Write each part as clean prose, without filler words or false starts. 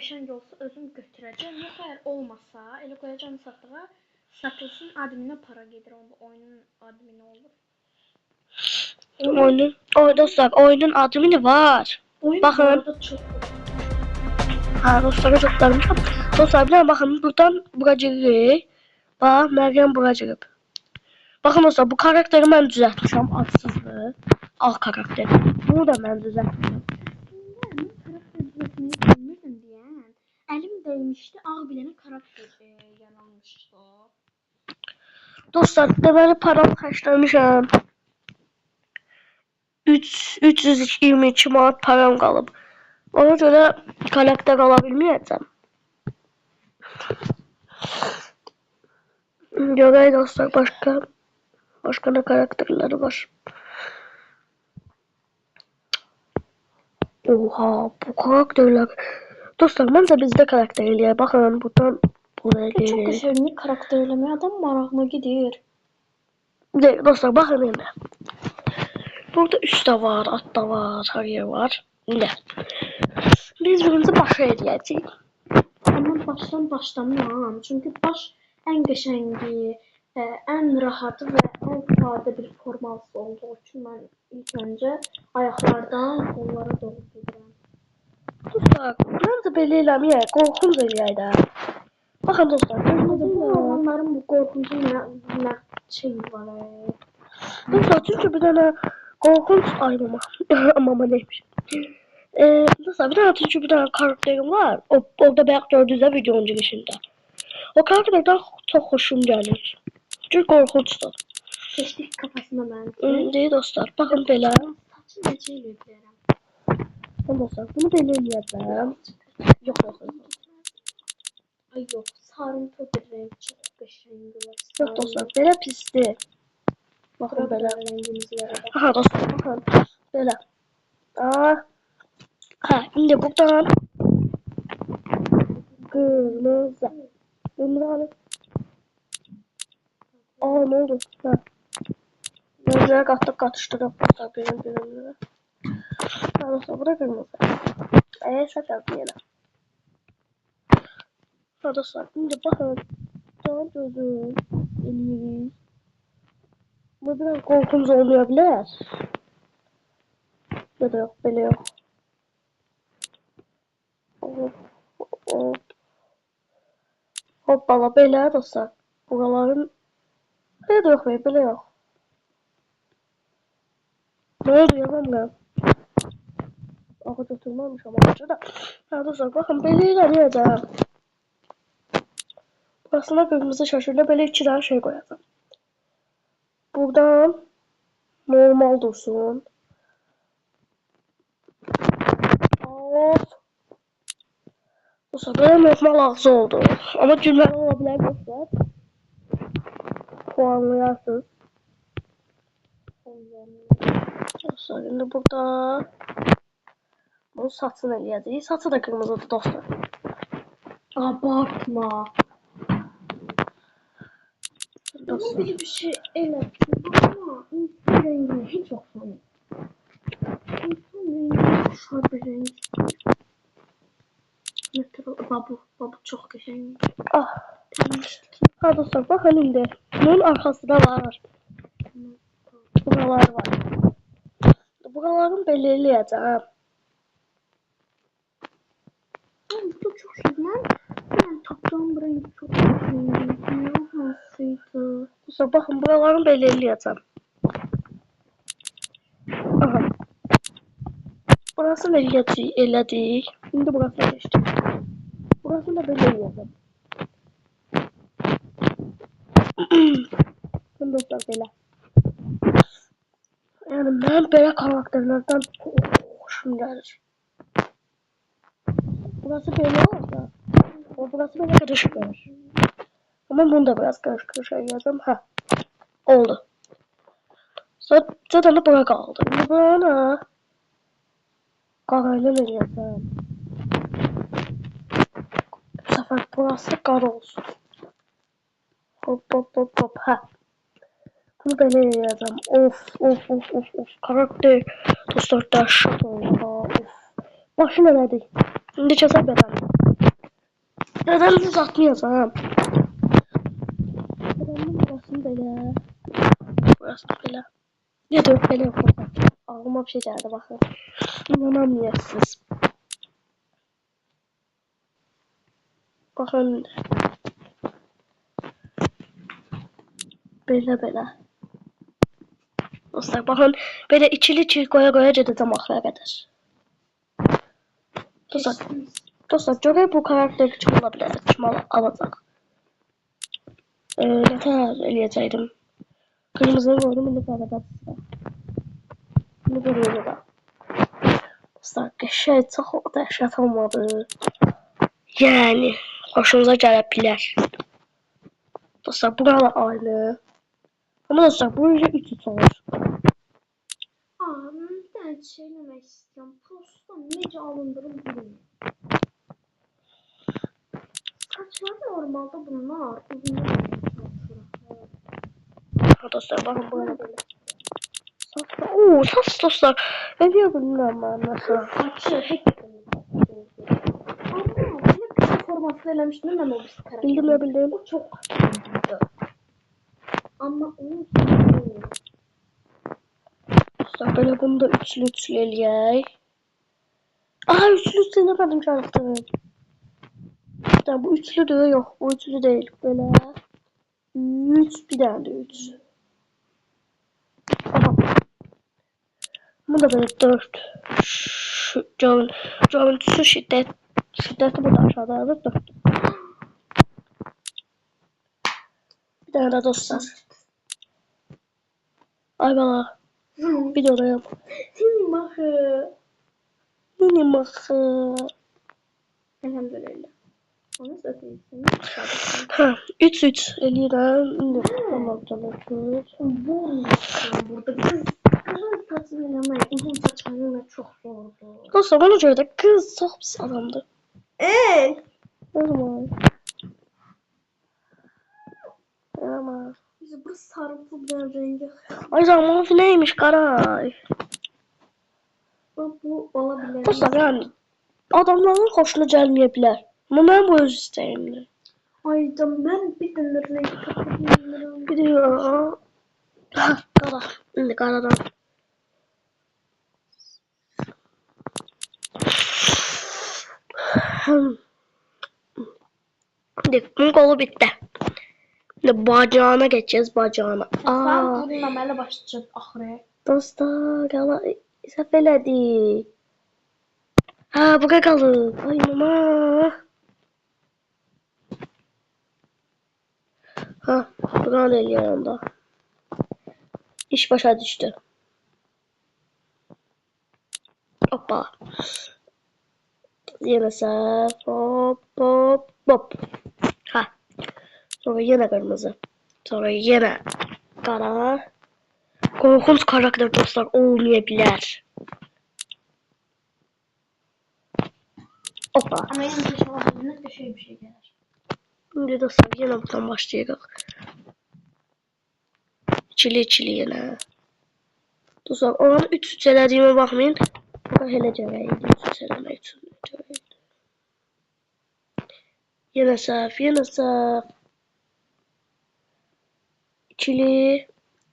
qəşəng olsa özüm götürəcəm. Yox, əgər olmasa, elə qoyacağım satdığa. Satılsın, adminə para gedir. Onda oyunun admini olur. Dostlar, oyunun admini var. Oyun Bakın. arada çox. Ha dostlara göstermişim. Dostlar bir bakın buradan bura giririk. Bak Meryem bura girib. Bakın dostlar bu karakteri ben düzeltmişim. Adsızlığı. Al karakteri. Bunu da ben düzeltmişim. Mən karakter düzəltməyi bilmirdim deyən. Əlim dəymişdi, ağ bilənə karakter yaranmışdı. Dostlar deməli param xərcləmişəm. 322 manat param qalıb. Ona görə karakter ala bilməyəcəm. Görək dostlar başka ne karakterleri var. Oha bu karakterler. Dostlar bence bizde karakter eləyək. Baxın buradan buraya Çok gelirik. qəşəng karakter eləmək adam marağına gedir. Dostlar bakın yine. Burada üst de var, alt da var, her yer var. Yine. Biz birinci başa eləyəcəyik. Ama baştan başlamam. Çünkü baş en qəşəngi, en rahatı ve en sadə bir forması olduğu için ben ilk önce ayaklardan onlara doğru gedirəm. Dostlar bence belə eləməyək, qorxunc eləyək də. Baxın dostlar, Bu olanların bu korkuncu ne şey var. dostlar çünkü bir tane korkunç ay mama neymiş. Dostlar bir tane çünkü bir tane karakterim var. Orada belki gördüğünüzde videonun girişinde. O karakterden çok hoşum gelir. Çünkü korkunçtur. Seçtik kafasına ben. Değil dostlar. Bakın belə. Saçı necə elə bilərəm? Bakın dostlar bunu belə eləyəcəm. Yok dostlar. Ay yok, sarımtı bir renk çok qəşəng var. Yok dostlar belə pisdir. Bakın belə. Rengimizlere bak. Aha dostlar bakın. Belə. Ha şimdi buradan kırmızı. Kırmızı. Ne oldu? Ha. Gözlere kattık katıştırıp dostlar birbirine. Ha dostlar bu da kırmızı. Sakal diyelim. Ha dostlar şimdi bakın. Tamam gözüm. Elimiz. Bu biraz korkunç olmayabilir. Ya da yok böyle yok. Hoppala belə dostlar. Buraların ya da yok böyle yok. Ne oldu yazamıyorum. Ağaç oturmamış ama ağaca da. Ha dostlar bakın belə eləməyəcəm. Burasına kırmızı şaşırda böyle iki tane şey koyacağım. Buradan normal dursun. Of. Dostlar böyle normal ağzı oldu. Ama cümle olabilir dostlar. Puanlayarsınız. Dostlar şimdi burada bunu saçını eləyəcəyik. Saçı da kırmızıdır dostlar. Abartma. Dostlar. Böyle bir şey elədim ama insan rengini hiç oxşamır. İnsan rengi oxşar bir renk. Mesela babu çok qəşəng. Ah. Ha dostlar bakın indi. Bunun arkası da var. Buralar var. Buraların belə eləyəcəm. Bu da çok şey. Ben tapacağım bu rengi çok qəşəng. Hansıydı? Dostlar bakın buraların belə eləyəcəm. Aha. Burasını elədik. Şimdi burasına geçtik. Burasını da belə eləyəcəm. Şimdi dostlar belə. Yani ben belə karakterlerden hoşum gelir. Burası belə olsa, burası belə karışık olur. Ama bunu da biraz karışık yapacağım. Ha, oldu. Zaten de bura kaldı. Şimdi burana karayla ne yapacağım? Bu sefer burası kar olsun. Hop hop hop hop. Ha. Bunu böyle yapacağım. Of. Karakter dostlar dəhşət oldu. Of. Başını elədik. İndi kəsə bedəlim. Neden uzatmayacağım? Adamın burasını böyle. Burası böyle. Ya da böyle yapalım. Ağlıma bir şey geldi bakın. İnanamıyorsunuz. Bakın. Böyle. Dostlar bakın. Böyle içili koya gedəcəm axıra qədər. Dostlar görək bu karakter kim ola bilər? Kim alacaq? Nətər eləyəcəkdim? Kırmızını koydum. Bunu qaradan. Bunu görüyoruz da. Dostlar qəşəng çox dəhşət olmadı. Yani hoşunuza gelebilir. Dostlar buralar aynı. Ama dostlar bu yüzden 3 olur. Bir tane şey demek istiyorum. Prosta nece alındırım bilmiyorum. Saçlar normalde bunlar uzun Dostlar bakın böyle böyle. Saf, ooo saf dostlar. Ne diyor bilmiyorum ben nasıl. saçı hep ama bunu kısa formatlı eləmiştim ben o bir karakter. Bildim. O çok akıllıydı. Ama onu Dostlar böyle bunu da üçlü eləyək. Aha üçlü denemedim çarptım. Dostlar bu üçlü de yok. Bu üçlü değil. Böyle. 3 bir tane de 3. Aha. Bu da böyle 4. Şu görüntüsü şiddeti burada aşağıda alır 4. Bir tane de dostlar. Ay bana. Bir de oraya. Mini mahı. elhamdülillah. Onu söyleyeyim. Ha 3 eləyirəm. Tamam. Burada kız saçını eləmək, uzun saçını eləmək çox zordur. Dostlar bana göre de kız çok pis adamdı. Olmaz. Olmaz. Bizi bu sarımsı bir rengi. Ay zaman neymiş karay. Bu olabilir. Dostlar yani adamların hoşuna gelmeyebilir. Ama ben bu öz isteğimdir. Ay canım ben bir tane renk kapatmıyorum. Biliyor. Kara. Şimdi karadan. Şimdi bunun kolu bitti. Şimdi bacağına geçeceğiz bacağına. Sen bununla mələ başlayacaq axırı. Dostlar gala səhv elədik. Ha bura qalıb. Ay mama. Ha buranı eləyirəm da. İş başa düşdü. Hoppa. Yenə səhv. Hop. Ha. Sonra yenə qırmızı. Sonra yenə qara. Korkunç karakter dostlar olmayabilir. Hoppa. Ama yalnız inşallah bir şey gelir. Şimdi dostlar yine buradan başlayalım. İçili yine. Dostlar oranı 3 elədiyimə baxmayın. Bura elə gərəkdir 3 eləmək üçün. Yenə səhv. İçili.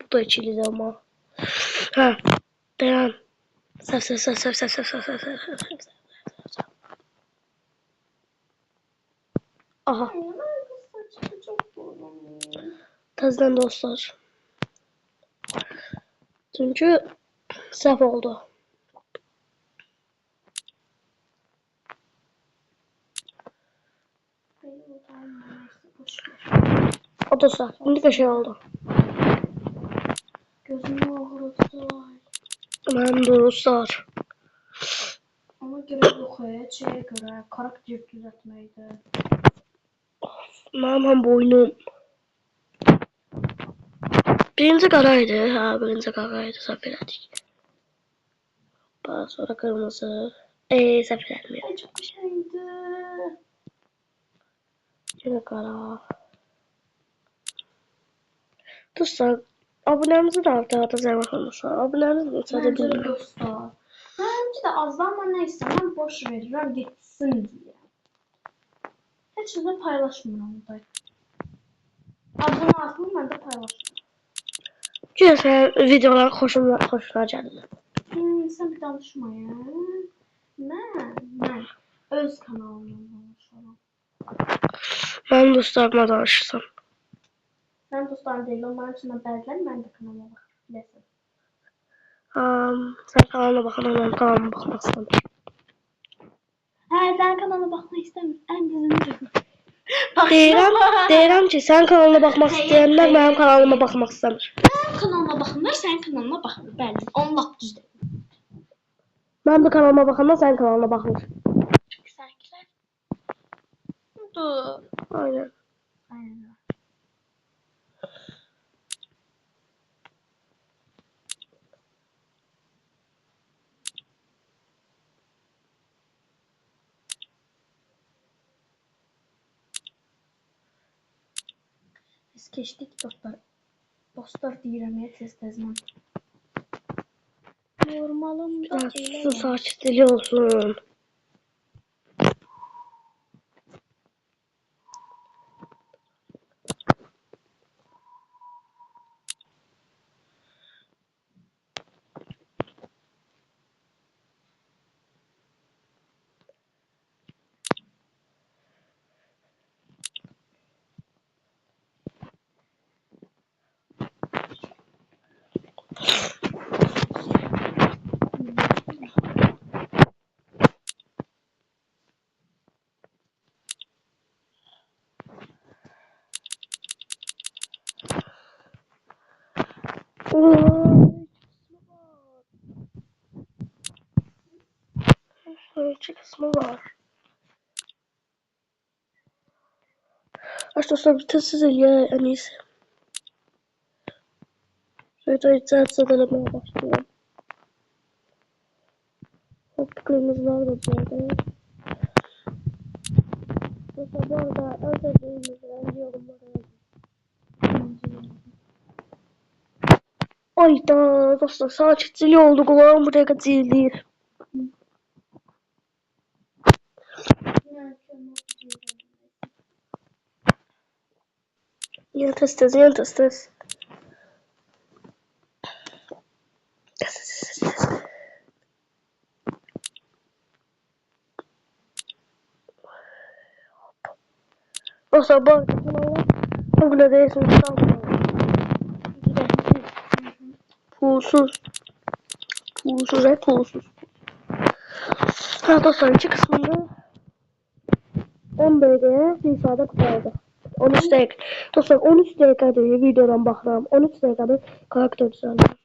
Bu da içilidir ama. Ha. Dayan. Səhv. Aha. Saçımı çok zorlanıyor. Tezden dostlar. Çünkü səhv oldu. O dostlar. Şimdi bir şey oldu. Gözümü ağrıdı. Ben dostlar. Ona göre yok şeye göre karakter düzeltmeydi. Aman boynum. Birinci karaydı. Ha birinci karaydı. Səhv elədik. Sonra kırmızı. Səhv elədim. Ay çok bir şeydi. Yine kara. Dostlar. Abonemizi de artıracağız arkadaşlar. Abonemizi de sadece Bence bilmiyorum. dostlar. Bence de azdan ama neyse ben boş veririm gitsin diye. Heç nə paylaşmıram da. Adını atmıyorum, mən də paylaşmıram. Görsən videolar xoşuna gəlir. Sən bir danışma ya. Mən öz kanalımdan danışıram. Mən dostlarıma danışırsam. Sən dostların deyil, onların içindən bəziləri mən də kanalıma baxır, biləsən. Sən kanalına baxan onun kanalına baxmaq istəmir. Hə, sən kanalına baxmaq istəmir. Ən düzünü Deyirəm ki, sən kanalına baxmaq istəyənlər mənim kanalıma baxmaq istəmir. Mənim kanalıma baxanlar sənin kanalına baxmır. Bəli, onu lap düzdür. Mən bu kanalıma baxanda sənin kanalına baxmır. Çünki sənkilər. Dur. Aynen. Aynen. Biz keçdik dostlar. Dostlar deyirəm ya tez-tez mən. Normalım da elə. Su sakitliği olsun. Sonraki kısmı var. Arkadaşlar bir test en iyisi. Şöyle icraat zedelemeye başlıyorum. Hop kırmızılar da böyle. Mesela bu arada özelliğimizi ben yorumlara yazın. Ayda dostlar sakitliği oldu. Kulağım buraya kaçırılıyor. Yine test. Dostlar bu arada kanallar Google'da değilsiniz. Pulsuz. Ha dostlar iki kısmında 10 BG'ye bir saate kurtardı. 13 dakika. Dostlar 13 dakika diye videodan bakıram. 13 dakikada karakter düzenliyorum.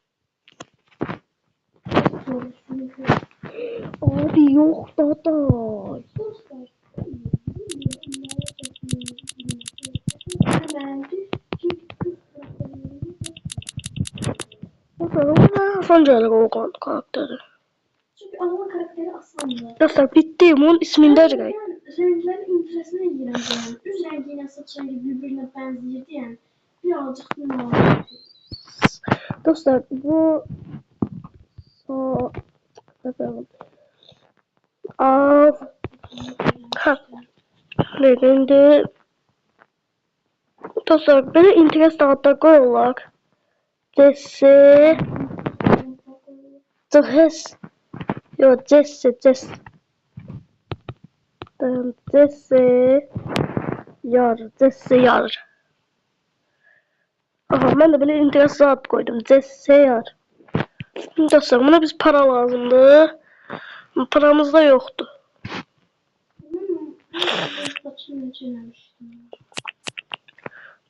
Abi yok daday. Dostlar ona son gelir o karakteri. Çünkü Allah'ın karakteri aslında. Dostlar bitti. Bunun ismini de arayın. Renklerin interesine gireceğim. Üz rengiyle saç rengi birbirine benzeyirdi yani. Birazcık bunlar. Dostlar bu Neydi? Dostlar böyle interes dağıtlar koyuyorlar. Jesse Jess Yo Jesse Yar. Aha ben de böyle interes dağıt koydum. Jesse Yar. Dostlar buna biz para lazımdı. Paramız da yoktu.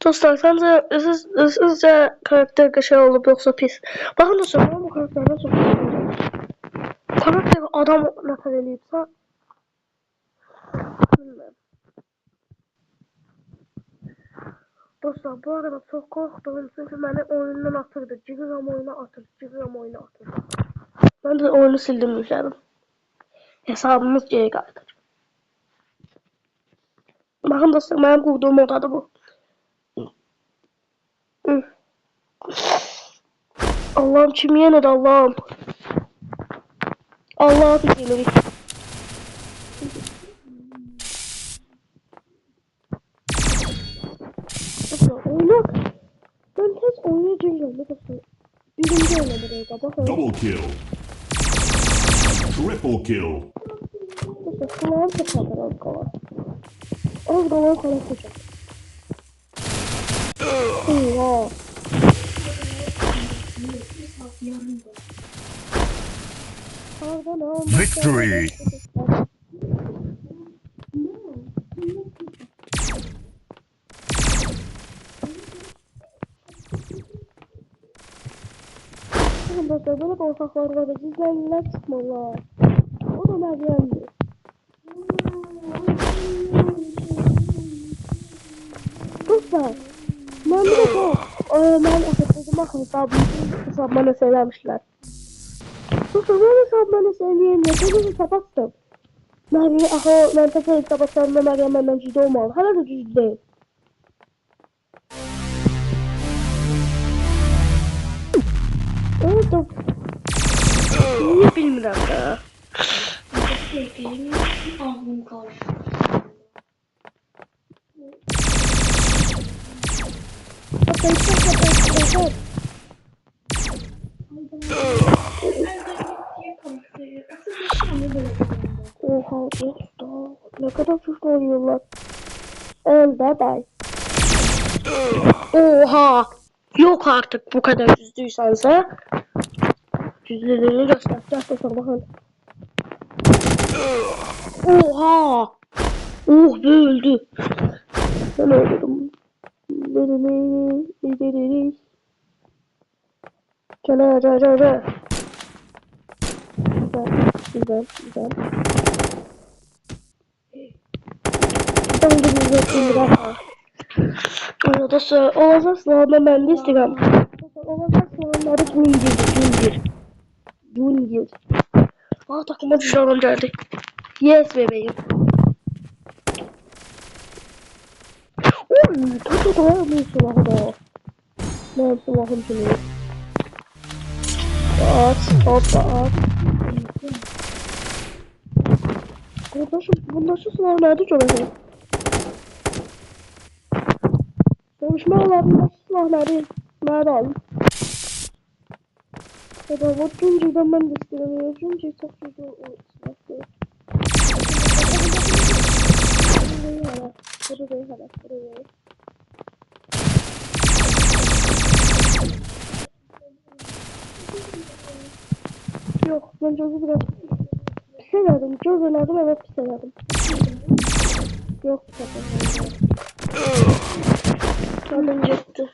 Dostlar sence sizce karakter şey olup yoksa pis? Bakın dostlar ben bu karakterden çok hoşlanıyorum. Karakter adam nefret edilipse bilmem. Dostlar bu arada çok korktum çünkü beni oyundan atırdı. Cigram oyunu atırdı. Ben de oyunu sildim yükledim. Hesabımız geri geldi. Bakın dostlar benim kurduğum odadı bu. Allah'ım kim yenir Allah'ım. Allah'ım yenir. Niye Jingle? Ne kadar? Birinci oynadı orada. Bakın. Double kill. Triple kill. Neyse kulağım kapalı az kala. Az kala kalacak. Oha. Victory. Arkadaşlar böyle korkaklar var. Sizlerle çıkmalar. O da Meryem'di. Dostlar. Ben de çok. Ben affetmedim. Bakın hesabıma söylemişler. Dostlar ben hesabıma söyleyeyim. Bunu kapattım. Ben tekrar kapatsam da Meryem benden cüzde olmalı. Hala da cüzde değil. Oldu. Niye bilmiyorum ya. Sevgilim aklım karşı. Oha usta. Ne kadar çocuk oynuyorlar. Bye bye. Oha. Yok artık bu kadar yüzdüysense. Yüzlerini göster bakın. Oha. Oh be öldü. Ben öldüm. Güzel. Güzel. Ben de güzel. Orada Oğuz'a sınavda ben de istemem. Oğuz'a sınavlarda Junior. Aa takıma düşüyorum geldi. Yes bebeğim. Oy, çok var mı silahda? Ne silahım şimdi? At. Bunda şu silah nerede çoğalıyor? Konuşmalarında şu silahları nerede aldın? Ya da bu Juncir'den ben de istemiyorum. Juncir çok güzel o silahı. Buraya. Yok ben çok biraz pis ederdim. Çok önerdim evet pis ederdim. Yok zaten. Canım gitti.